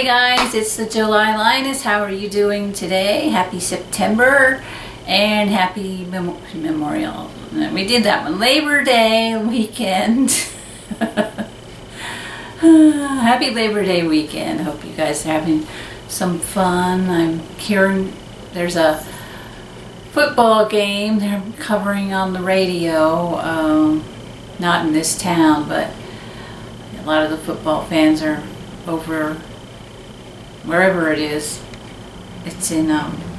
guys, it's the July Lioness. How are you doing today? Happy September and happy Memorial. We did that one. Labor Day weekend. Happy Labor Day weekend. Hope you guys are having some fun. I'm hearing there's a football game they're covering on the radio. Not in this town, but a lot of the football fans are over wherever it is. It's in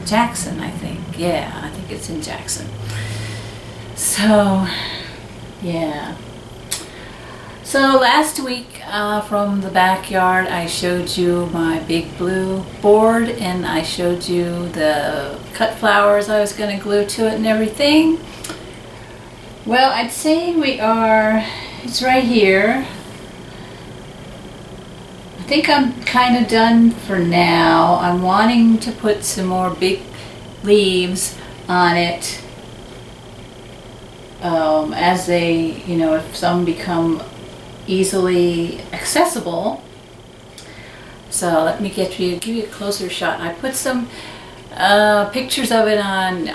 Jackson, I think. Yeah, I think it's in Jackson. So, yeah. So last week from the backyard, I showed you my big blue board, and I showed you the cut flowers I was going to glue to it and everything. Well, I'd say it's right here. I think I'm kind of done for now. I'm wanting to put some more big leaves on it as they, if some become easily accessible. So let me give you a closer shot. I put some pictures of it on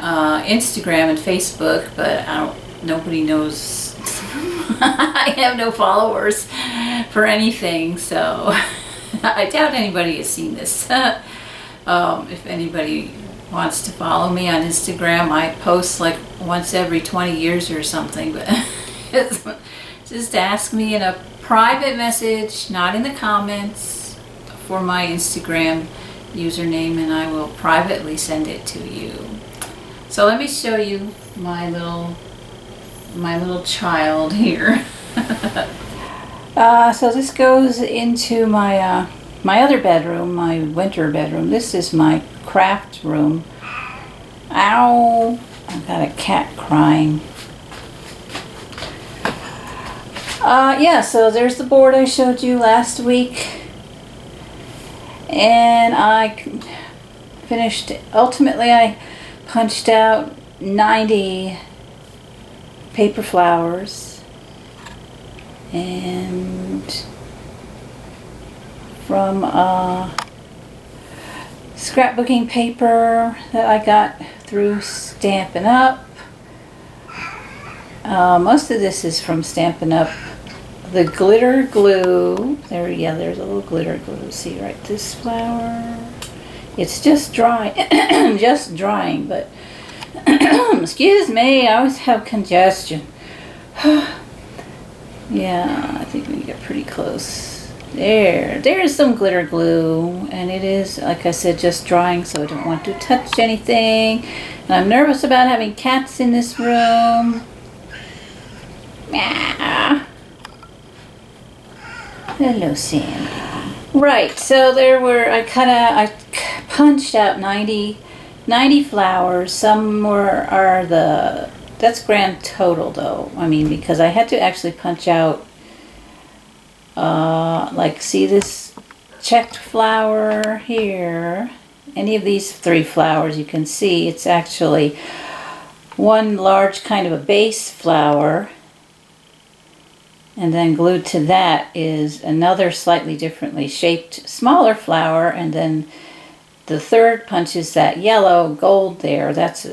Instagram and Facebook, but nobody knows. I have no followers for anything, so I doubt anybody has seen this. If anybody wants to follow me on Instagram, I post like once every 20 years or something, but just ask me in a private message, not in the comments, for my Instagram username, and I will privately send it to you. So let me show you my little child here. So this goes into my my other bedroom, my winter bedroom. This is my craft room. Ow! I've got a cat crying. Yeah, so there's the board I showed you last week, and I finished. Ultimately, I punched out 90 paper flowers, and from scrapbooking paper that I got through Stampin' Up. Most of this is from Stampin' Up. The glitter glue, there's a little glitter glue. See, right, this flower, it's just dry, just drying, but excuse me, I always have congestion. Yeah, I think we can get pretty close. There's some glitter glue, and it is, like I said, just drying, so I don't want to touch anything. And I'm nervous about having cats in this room. Ah. Hello, Sandy. Right, so I punched out 90 flowers. Some that's grand total though. I mean, because I had to actually punch out, see this checked flower here. Any of these 3 flowers, you can see it's actually one large kind of a base flower, and then glued to that is another slightly differently shaped smaller flower, and then the third punch is that yellow gold there. That's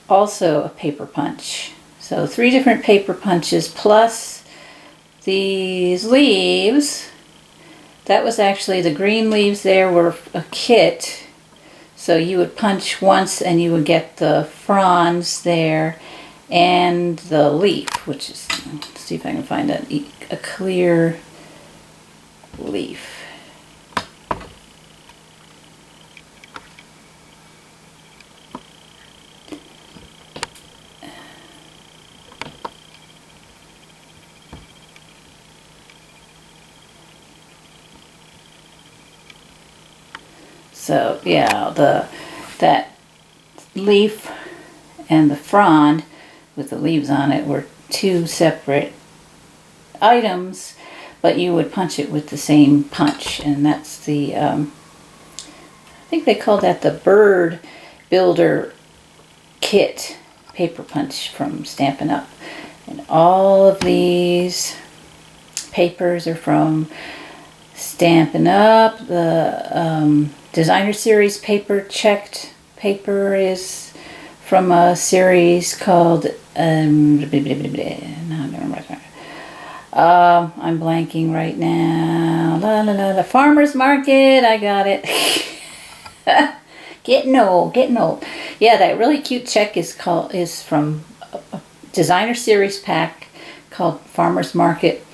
also a paper punch. So 3 different paper punches plus these leaves. That was actually, the green leaves there were a kit. So you would punch once and you would get the fronds there and the leaf, which is, let's see if I can find a clear leaf. So yeah, that leaf and the frond with the leaves on it were 2 separate items, but you would punch it with the same punch, and that's the I think they call that the Bird Builder Kit paper punch from Stampin' Up. And all of these papers are from Stampin' Up! The Designer Series paper, checked paper, is from a series called I'm blanking right now. The Farmer's Market. I got it. Getting old. Yeah, that really cute check is from a Designer Series pack called Farmer's Market.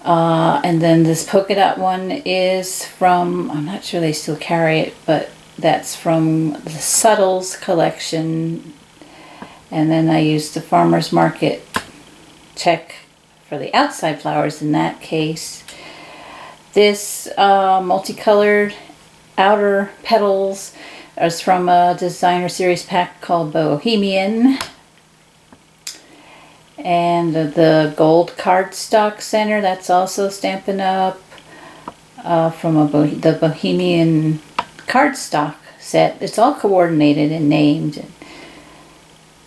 And then this polka dot one is from, I'm not sure they still carry it, but that's from the Subtles collection. And then I used the Farmer's Market check for the outside flowers in that case. This multicolored outer petals is from a Designer Series pack called Bohemian. And the gold cardstock center, that's also Stampin' Up! From the Bohemian cardstock set. It's all coordinated and named.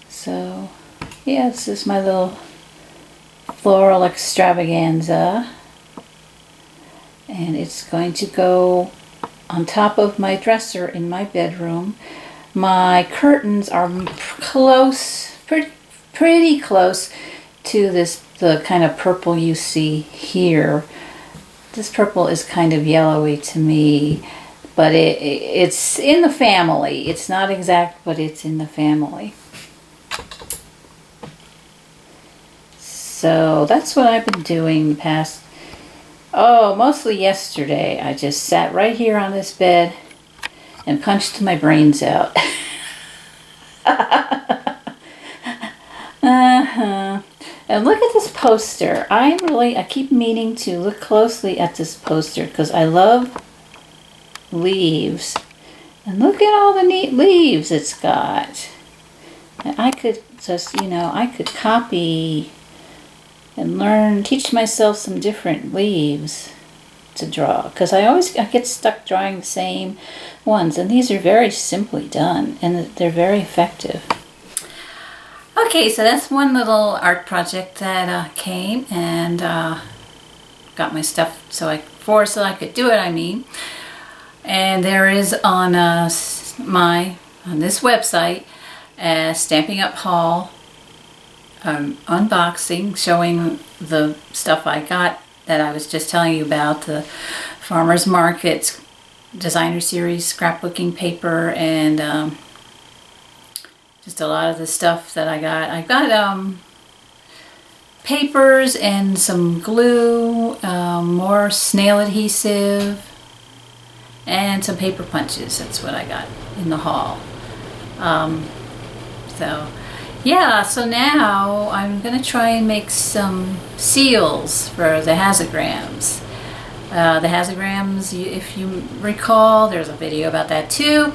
So, yeah, this is my little floral extravaganza. And it's going to go on top of my dresser in my bedroom. My curtains are close, pretty close to the kind of purple you see here. This purple is kind of yellowy to me, but it's in the family. It's not exact, but it's in the family. So that's what I've been doing the past, mostly yesterday. I just sat right here on this bed and punched my brains out. And look at this poster. I keep meaning to look closely at this poster because I love leaves. And look at all the neat leaves it's got. And I could just, I could copy and teach myself some different leaves to draw. Because I get stuck drawing the same ones. And these are very simply done. And they're very effective. Okay, so that's one little art project that came and got my stuff so I could do it, And there is on this website a Stamping Up haul unboxing showing the stuff I got that I was just telling you about, the Farmer's Market's Designer Series scrapbooking paper and just a lot of the stuff that I got. I got papers and some glue, more snail adhesive, and some paper punches. That's what I got in the haul. So now I'm going to try and make some seals for the hazagrams. The hazagrams, if you recall, there's a video about that too.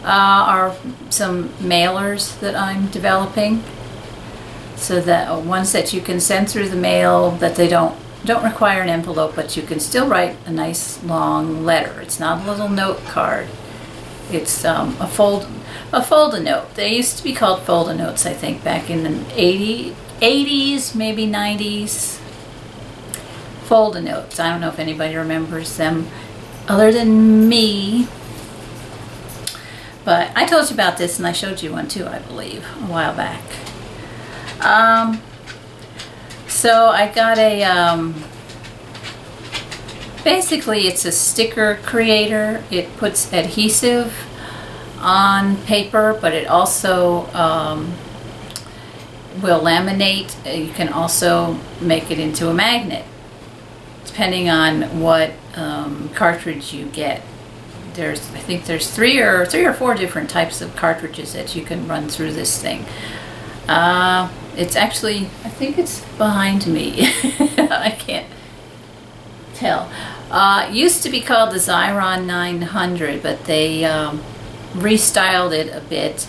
Are some mailers that I'm developing, so that ones that you can send through the mail, that they don't require an envelope, but you can still write a nice long letter. It's not a little note card. It's a fold-a-note. They used to be called fold-a-notes, I think, back in the 80s, maybe 90s. Fold-a-notes. I don't know if anybody remembers them other than me. But I told you about this, and I showed you one too, I believe, a while back. So I got basically it's a sticker creator. It puts adhesive on paper, but it also will laminate. You can also make it into a magnet, depending on what cartridge you get. I think there's three or four different types of cartridges that you can run through this thing. It's actually, I think it's behind me. I can't tell. It used to be called the Xyron 900, but they restyled it a bit,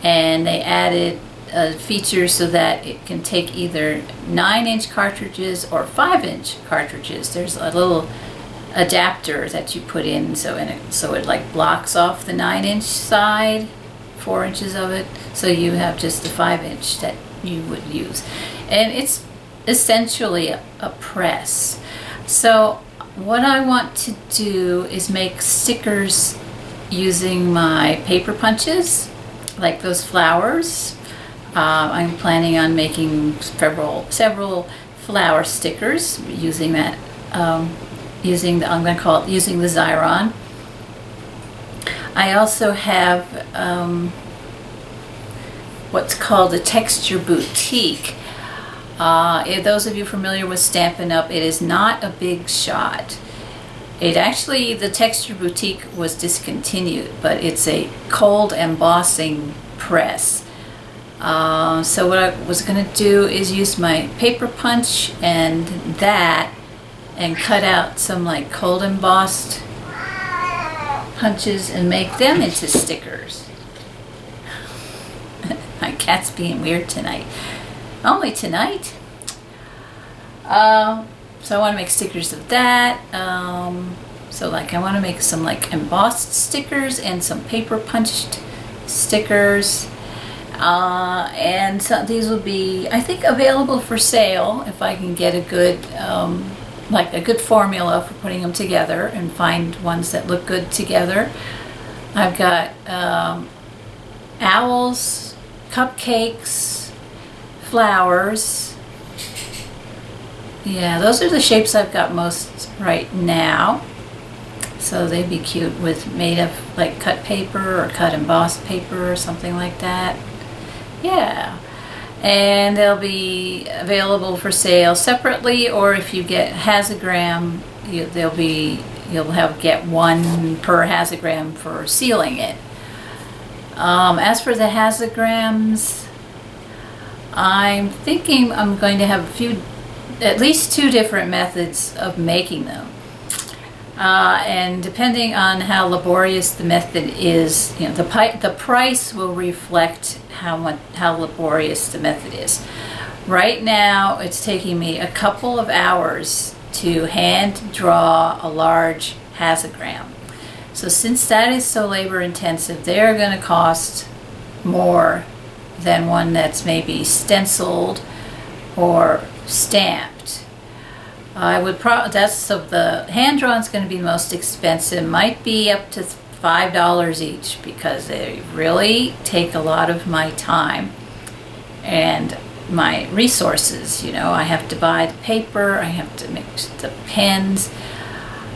and they added a feature so that it can take either 9-inch cartridges or 5-inch cartridges. There's a little adapter that you put in, so it like blocks off the 9-inch side, 4 inches of it, so you have just the 5-inch that you would use. And it's essentially a press. So what I want to do is make stickers using my paper punches, like those flowers. I'm planning on making several flower stickers using that, using the Xyron. I also have what's called a texture boutique. If those of you familiar with Stampin' Up, it is not a big shot. The Texture Boutique was discontinued, but it's a cold embossing press. So what I was going to do is use my paper punch and cut out some like cold embossed punches and make them into stickers. My cat's being weird tonight. Only tonight. So I want to make stickers of that. So like I want to make some like embossed stickers and some paper punched stickers. And so these will be, I think, available for sale if I can get a good, like a good formula for putting them together and find ones that look good together. I've got owls, cupcakes, flowers. Yeah, those are the shapes I've got most right now. So they'd be cute made of like cut paper or cut embossed paper or something like that. Yeah. And they'll be available for sale separately, or if you get Hazogram, you'll get one per Hazogram for sealing it. As for the Hazograms, I'm thinking I'm going to have at least two different methods of making them. And depending on how laborious the method is, the price will reflect how laborious the method is. Right now, it's taking me a couple of hours to hand draw a large Hazogram. So since that is so labor intensive, they're going to cost more than one that's maybe stenciled or stamped. The hand drawn is going to be the most expensive. Might be up to $5 each because they really take a lot of my time and my resources. I have to buy the paper, I have to mix the pens.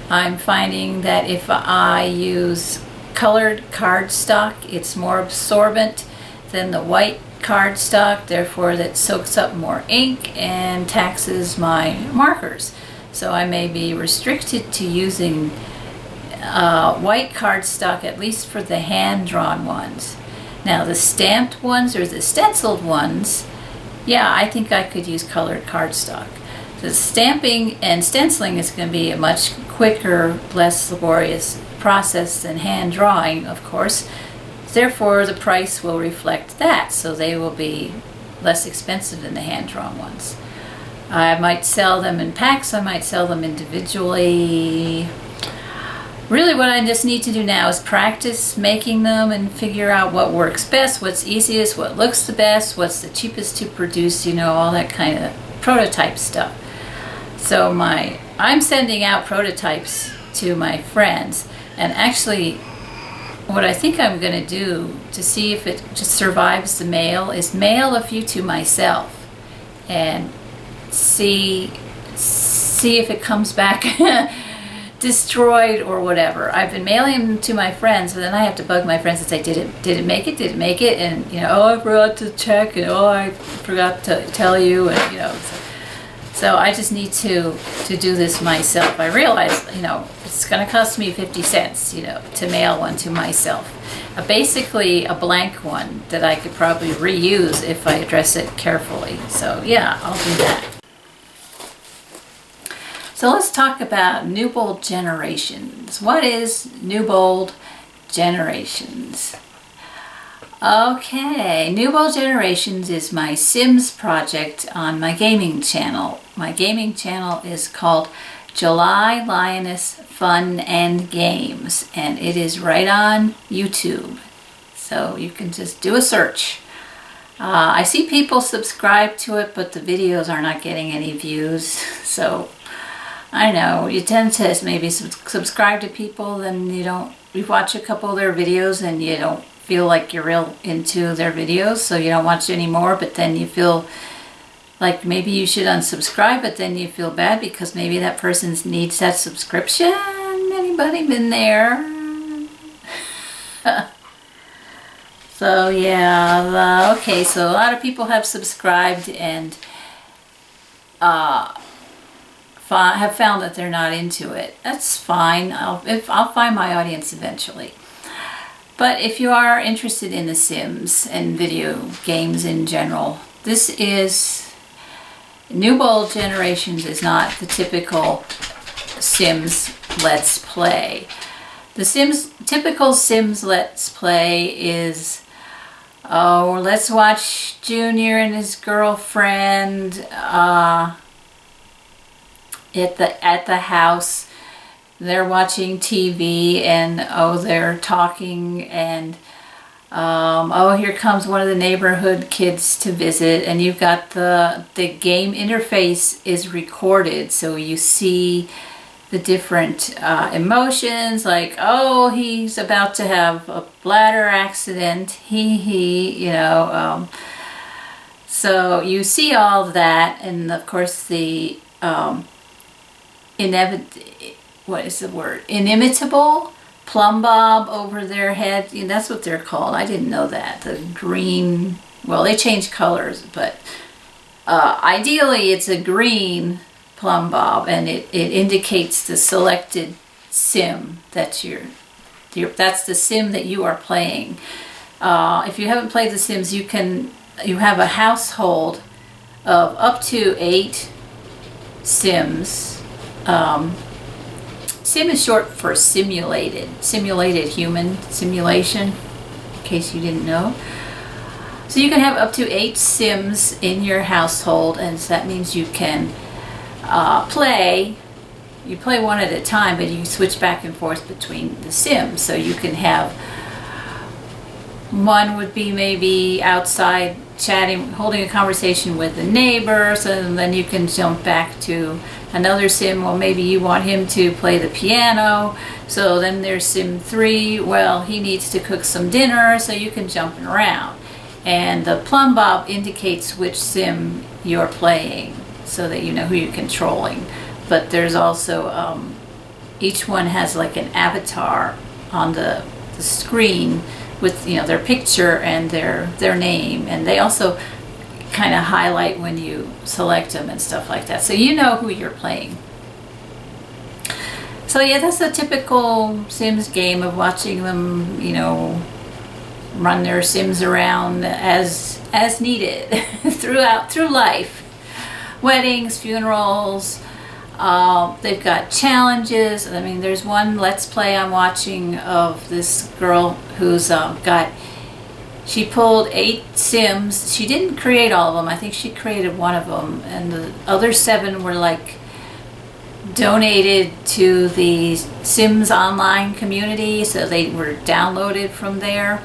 I'm finding that if I use colored cardstock, it's more absorbent than the white cardstock, therefore that soaks up more ink and taxes my markers. So I may be restricted to using white cardstock, at least for the hand-drawn ones. Now the stamped ones or the stenciled ones, yeah, I think I could use colored cardstock. The stamping and stenciling is going to be a much quicker, less laborious process than hand drawing, of course. Therefore, the price will reflect that, so they will be less expensive than the hand-drawn ones. I might sell them in packs, I might sell them individually. Really what I just need to do now is practice making them and figure out what works best, what's easiest, what looks the best, what's the cheapest to produce, all that kind of prototype stuff. So I'm sending out prototypes to my friends, and actually what I think I'm going to do to see if it just survives the mail is mail a few to myself and see if it comes back destroyed or whatever. I've been mailing them to my friends, but then I have to bug my friends and say, did it make it? Did it make it? And I forgot to check, and I forgot to tell you, and so I just need to do this myself. I realize, it's going to cost me 50 cents, to mail one to myself. Basically a blank one that I could probably reuse if I address it carefully. So yeah, I'll do that. So let's talk about Newbold Generations. What is Newbold Generations? Okay, Newbold Generations is my Sims project on my gaming channel. My gaming channel is called July Lioness Fun and Games, and it is right on YouTube. So you can just do a search. I see people subscribe to it, but the videos are not getting any views. So I know you tend to maybe subscribe to people, then you watch a couple of their videos and you don't feel like you're real into their videos, so you don't watch anymore, but then you feel like maybe you should unsubscribe, but then you feel bad because maybe that person needs that subscription. Anybody been there? So yeah, okay, so a lot of people have subscribed and have found that they're not into it. That's fine. I'll find my audience eventually. But if you are interested in The Sims and video games in general, this is Newbold Generations is not the typical Sims Let's Play. The typical Sims Let's Play is, oh, let's watch Junior and his girlfriend at the house. They're watching TV and they're talking and here comes one of the neighborhood kids to visit, and you've got the game interface is recorded, so you see the different emotions, like, oh, he's about to have a bladder accident, so you see all of that, and of course the inimitable plumb bob over their head. That's what they're called. I didn't know that. The green, well, they change colors, but ideally it's a green plumb bob, and it indicates the selected sim that that's the sim that you are playing. If you haven't played The Sims, you have a household of up to 8 Sims. Sim is short for simulated human simulation, in case you didn't know. So you can have up to 8 Sims in your household, and so that means you can play one at a time, but you switch back and forth between the Sims. So you can have one would be maybe outside chatting, holding a conversation with the neighbor, so then you can jump back to another Sim. Well, maybe you want him to play the piano, so then there's Sim 3. Well, he needs to cook some dinner, so you can jump around. And the plumb bob indicates which Sim you're playing, so that you know who you're controlling. But there's also each one has like an avatar on the screen with their picture and their name, and they also kind of highlight when you select them and stuff like that, so you know who you're playing. So yeah, that's a typical Sims game of watching them run their Sims around as needed through life. Weddings, funerals, they've got challenges. I mean, there's one Let's Play I'm watching of this girl who's she pulled 8 Sims. She didn't create all of them. I think she created one of them, and the other 7 were like donated to the Sims online community, so they were downloaded from there.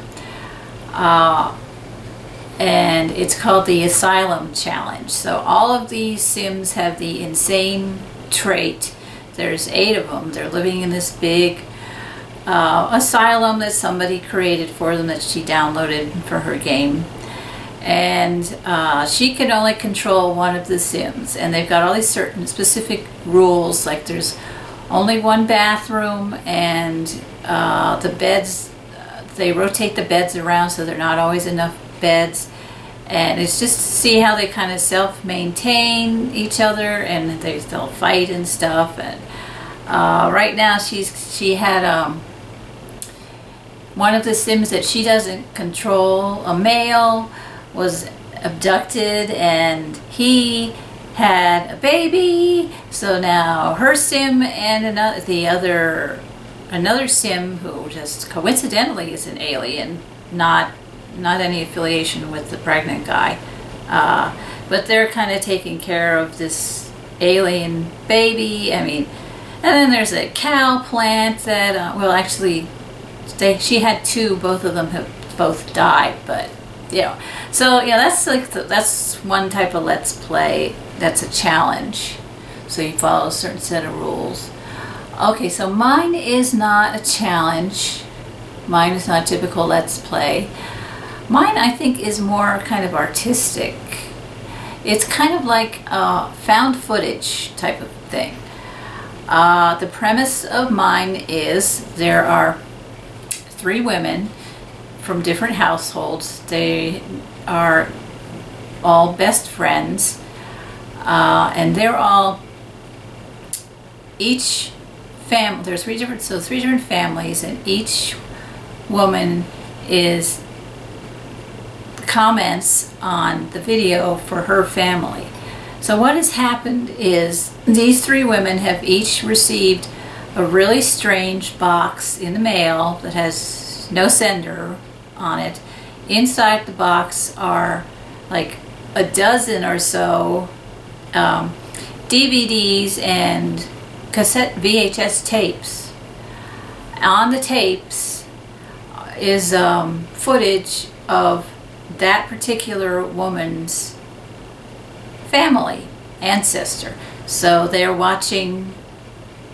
And it's called the Asylum Challenge. So all of these Sims have the insane trait. There's 8 of them. They're living in this big asylum that somebody created for them, that she downloaded for her game. And she can only control one of the Sims. And they've got all these certain specific rules, like there's only one bathroom, and the beds, they rotate the beds around, so they're not always enough beds. And it's just to see how they kind of self-maintain each other, and they'll fight and stuff. And right now she had one of the Sims that she doesn't control, a male, was abducted, and he had a baby. So now her Sim and another Sim, who just coincidentally is an alien, not any affiliation with the pregnant guy, but they're kind of taking care of this alien baby. I mean, and then there's a cow plant that actually she had 2, both of them have both died, but so that's one type of Let's Play that's a challenge. So you follow a certain set of rules. Okay, so mine is not a challenge. Mine is not typical Let's Play. Mine, I think, is more kind of artistic. It's kind of like a found footage type of thing. The premise of mine is there are 3 women from different households. They are all best friends, and they're all each family. There's 3 different families, and each woman is comments on the video for her family. So what has happened is these 3 women have each received a really strange box in the mail that has no sender on it. Inside the box are like a dozen or so DVDs and cassette VHS tapes. On the tapes is footage of that particular woman's family, ancestor. So they're watching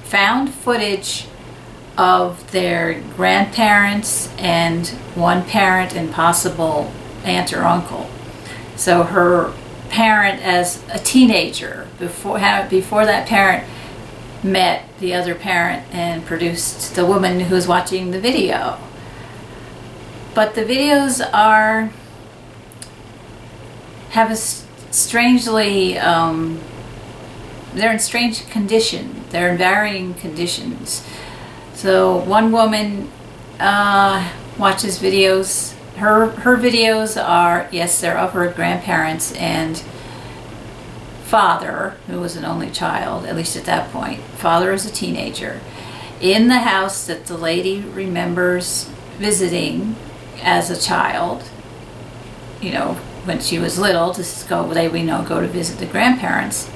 found footage of their grandparents and one parent and possible aunt or uncle. So her parent as a teenager, before that parent met the other parent and produced the woman who's watching the video. But the videos have a strangely, they're in strange condition. They're in varying conditions. So one woman watches videos. Her videos are, yes, they're of her grandparents and father, who was an only child, at least at that point. Father is a teenager. In the house that the lady remembers visiting as a child, you know, when she was little, to go to visit the grandparents.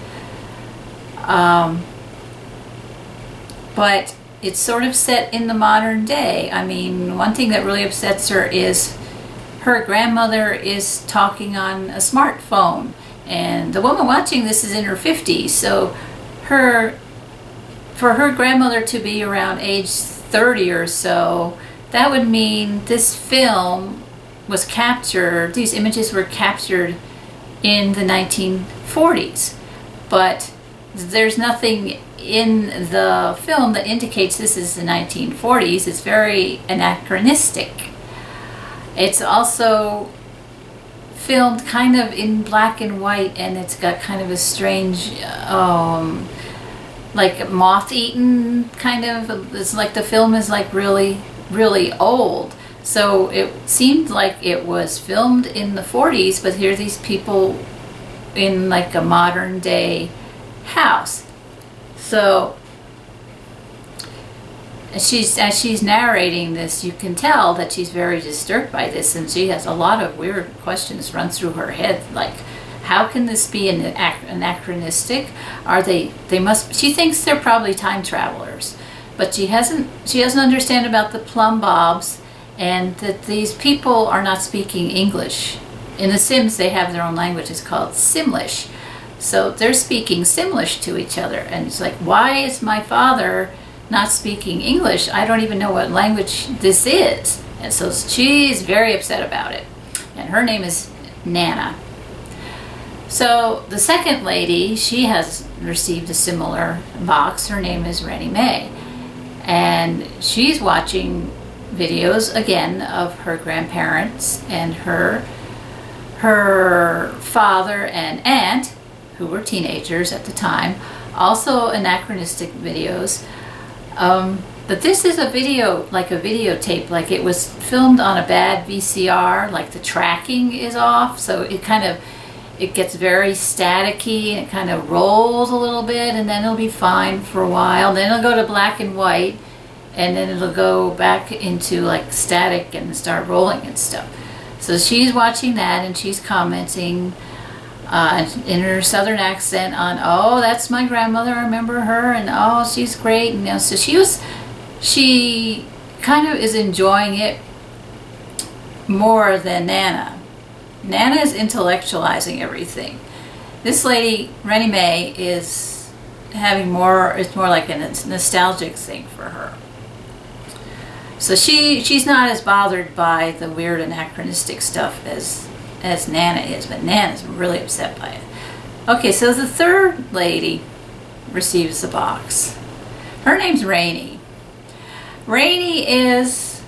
But it's sort of set in the modern day. I mean, one thing that really upsets her is her grandmother is talking on a smartphone, and the woman watching this is in her 50s. So for her grandmother to be around age 30 or so, that would mean this film was captured, these images were captured in the 1940s. But there's nothing in the film that indicates this is the 1940s. It's very anachronistic. It's also filmed kind of in black and white, and it's got kind of a strange, like moth-eaten kind of, it's like the film is like really, really old. So it seemed like it was filmed in the 40s, but here are these people in like a modern day house. So as she's narrating this, you can tell that she's very disturbed by this, and she has a lot of weird questions run through her head, like, how can this be anachronistic? She thinks they're probably time travelers, but she doesn't understand about the plumb bobs, and that these people are not speaking English. In The Sims, they have their own language. It's called Simlish. So they're speaking Simlish to each other, and it's like, why is my father not speaking English? I don't even know what language this is. And so she's very upset about it. And her name is Nana. So the second lady, she has received a similar box. Her name is Rennie Mae. And she's watching videos again of her grandparents and her father and aunt, who were teenagers at the time. Also anachronistic videos. But this is a video, like a videotape, like it was filmed on a bad VCR, like the tracking is off, so it gets very staticky, and it kind of rolls a little bit, and then it'll be fine for a while. Then it'll go to black and white, and then it'll go back into like static and start rolling and stuff. So she's watching that, and she's commenting in her southern accent on, oh, that's my grandmother, I remember her, and oh, she's great. And, you know, so she kind of is enjoying it more than Nana. Nana is intellectualizing everything. This lady, Rennie Mae, is having more, it's more like a nostalgic thing for her. So she's not as bothered by the weird anachronistic stuff as Nana is, but Nana's really upset by it. Okay, so the third lady receives the box. Her name's Rainy. Rainy is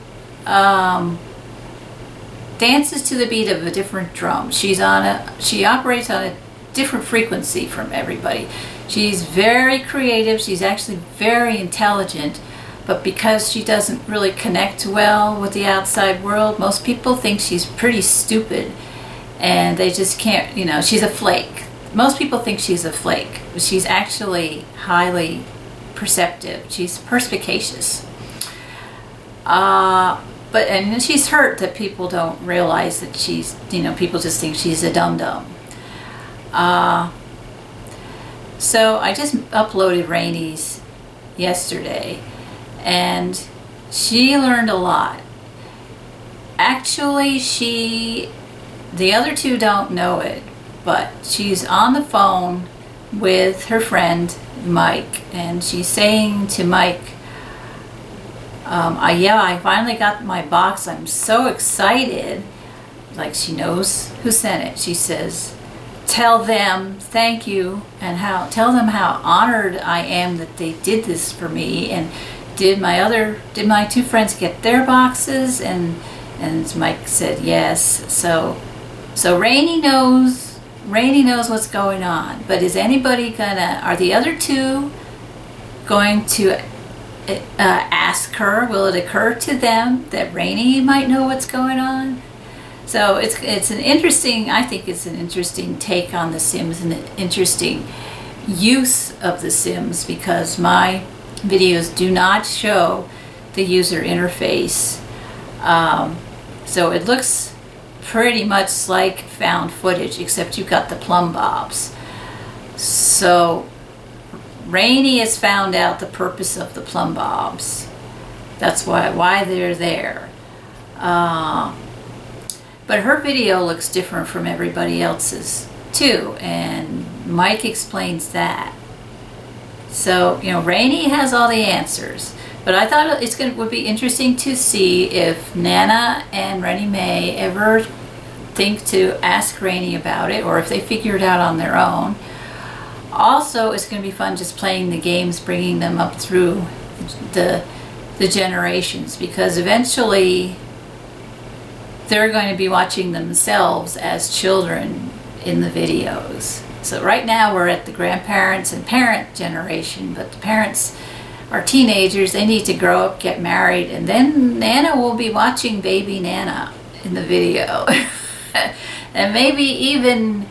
dances to the beat of a different drum. She operates on a different frequency from everybody. She's very creative. She's actually very intelligent. But because she doesn't really connect well with the outside world, most people think she's pretty stupid and they just can't, you know, she's a flake. Most people think she's a flake, but she's actually highly perceptive. She's perspicacious. And she's hurt that people don't realize that she's, you know, people just think she's a dum-dum. So I just uploaded Rainy's yesterday. And she learned a lot. Actually, the other two don't know it, but she's on the phone with her friend Mike, and she's saying to Mike, yeah, I finally got my box. I'm so excited. Like, she knows who sent it. She says, tell them thank you, and tell them how honored I am that they did this for me. And did my two friends get their boxes? And Mike said yes. So Rainy knows what's going on. But is anybody are the other two going to ask her? Will it occur to them that Rainy might know what's going on? So it's an interesting, I think it's an interesting take on The Sims, and an interesting use of The Sims, because my videos do not show the user interface. So it looks pretty much like found footage, except you've got the plumb bobs. So Rainy has found out the purpose of the plumb bobs. That's why they're there. But her video looks different from everybody else's too, and Mike explains that. So, you know, Rainy has all the answers, but I thought would be interesting to see if Nana and Rennie May ever think to ask Rainy about it, or if they figure it out on their own. Also, it's going to be fun just playing the games, bringing them up through the generations, because eventually they're going to be watching themselves as children in the videos. So right now we're at the grandparents and parent generation, but the parents are teenagers. They need to grow up, get married, and then Nana will be watching baby Nana in the video. And maybe even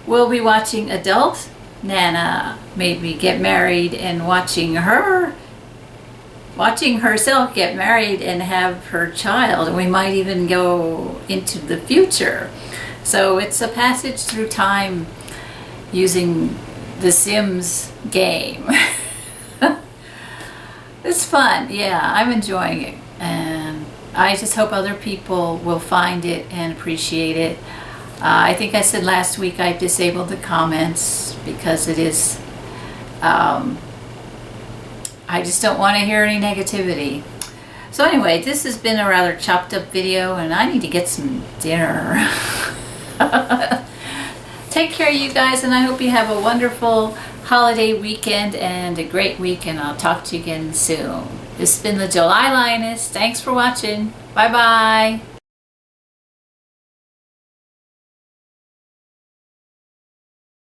we'll be watching adult Nana maybe get married, and watching herself get married and have her child, and we might even go into the future. So it's a passage through time using the Sims game. It's fun. Yeah, I'm enjoying it, and I just hope other people will find it and appreciate it. I think I said last week I disabled the comments because it is I just don't want to hear any negativity. So anyway, this has been a rather chopped up video, and I need to get some dinner. Take care, you guys, and I hope you have a wonderful holiday weekend and a great week, and I'll talk to you again soon. This has been the July Lioness. Thanks for watching. Bye bye.